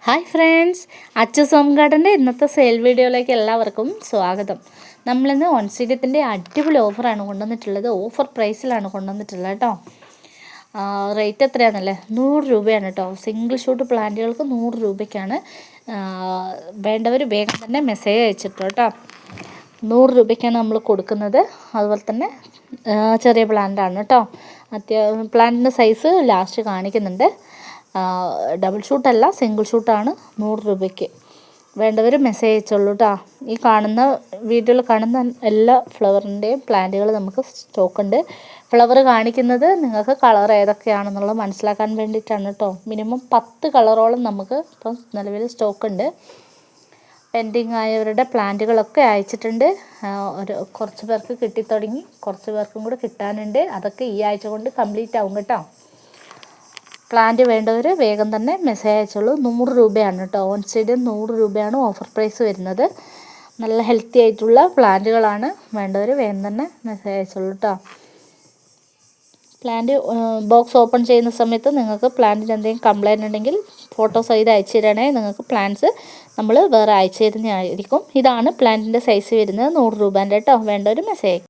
Hi friends, Achus home ഗാർഡൻ്റെ ഇന്നത്തെ sale വീഡിയോയിലേക്ക് എല്ലാവർക്കും സ്വാഗതം. നമ്മളിന്ന് ഓൺസീഡിയത്തിൻ്റെ അടിപൊളി ഓഫറാണ് കൊണ്ടുവന്നിട്ടുള്ളത്. ഓഫർ പ്രൈസിലാണ് കൊണ്ടുവന്നിട്ടുള്ളത് കേട്ടോ. റേറ്റ് എത്രയാണെന്നല്ലേ, 100 രൂപയാണ് കേട്ടോ. സിംഗിൾ ഷൂട്ട് പ്ലാന്റുകൾക്ക് 100 രൂപയ്ക്കാണ്. വേണ്ടവർ വേഗം തന്നെ മെസ്സേജ് അയച്ചിട്ടു കേട്ടോ. 100 രൂപയ്ക്കാണ് നമ്മൾ കൊടുക്കുന്നത്. അതുപോലെ തന്നെ ചെറിയ പ്ലാന്റാണ് കേട്ടോ. പ്ലാന്റിൻ്റെ സൈസ് ലാസ്റ്റ് കാണിക്കുന്നുണ്ട്. ഡബിൾ ഷൂട്ടല്ല, സിംഗിൾ ഷൂട്ടാണ്. 100 രൂപയ്ക്ക് വേണ്ടവർ മെസ്സേജ് അയച്ചോളൂ കേട്ടോ. ഈ കാണുന്ന വീഡിയോയിൽ കാണുന്ന എല്ലാ ഫ്ലവറിൻ്റെയും പ്ലാന്റുകൾ നമുക്ക് സ്റ്റോക്കുണ്ട്. ഫ്ലവർ കാണിക്കുന്നത് നിങ്ങൾക്ക് കളർ ഏതൊക്കെയാണെന്നുള്ളത് മനസ്സിലാക്കാൻ വേണ്ടിയിട്ടാണ് കേട്ടോ. മിനിമം 10 കളറോളം നമുക്ക് ഇപ്പം നിലവിൽ സ്റ്റോക്കുണ്ട്. പെൻഡിങ് ആയവരുടെ പ്ലാന്റുകളൊക്കെ അയച്ചിട്ടുണ്ട്. കുറച്ച് പേർക്ക് കിട്ടിത്തുടങ്ങി, കുറച്ച് പേർക്കും കൂടെ കിട്ടാനുണ്ട്. അതൊക്കെ ഈ ആഴ്ച കൊണ്ട് കംപ്ലീറ്റ് ആവും കേട്ടോ. പ്ലാന്റ് വേണ്ടവർ വേഗം തന്നെ മെസ്സേജ് അയച്ചോളൂ. 100 രൂപയാണ് കേട്ടോ. ഓൺ സൈഡ് 100 രൂപയാണ് ഓഫർ പ്രൈസ് വരുന്നത്. നല്ല ഹെൽത്തി ആയിട്ടുള്ള പ്ലാന്റുകളാണ്. വേണ്ടവർ വേഗം തന്നെ മെസ്സേജ് അയച്ചോളൂ കേട്ടോ. പ്ലാന്റ് ബോക്സ് ഓപ്പൺ ചെയ്യുന്ന സമയത്ത് നിങ്ങൾക്ക് പ്ലാന്റിന് എന്തെങ്കിലും കംപ്ലൈൻറ്റ് ഉണ്ടെങ്കിൽ ഫോട്ടോ സഹിതം അയച്ചു തരണേ. നിങ്ങൾക്ക് പ്ലാന്റ്സ് നമ്മൾ വേറെ അയച്ചു തരുന്നതായിരിക്കും. ഇതാണ് പ്ലാന്റിൻ്റെ സൈസ് വരുന്നത്, 100 രൂപേൻ്റെ കേട്ടോ. വേണ്ടവർ മെസ്സേജ്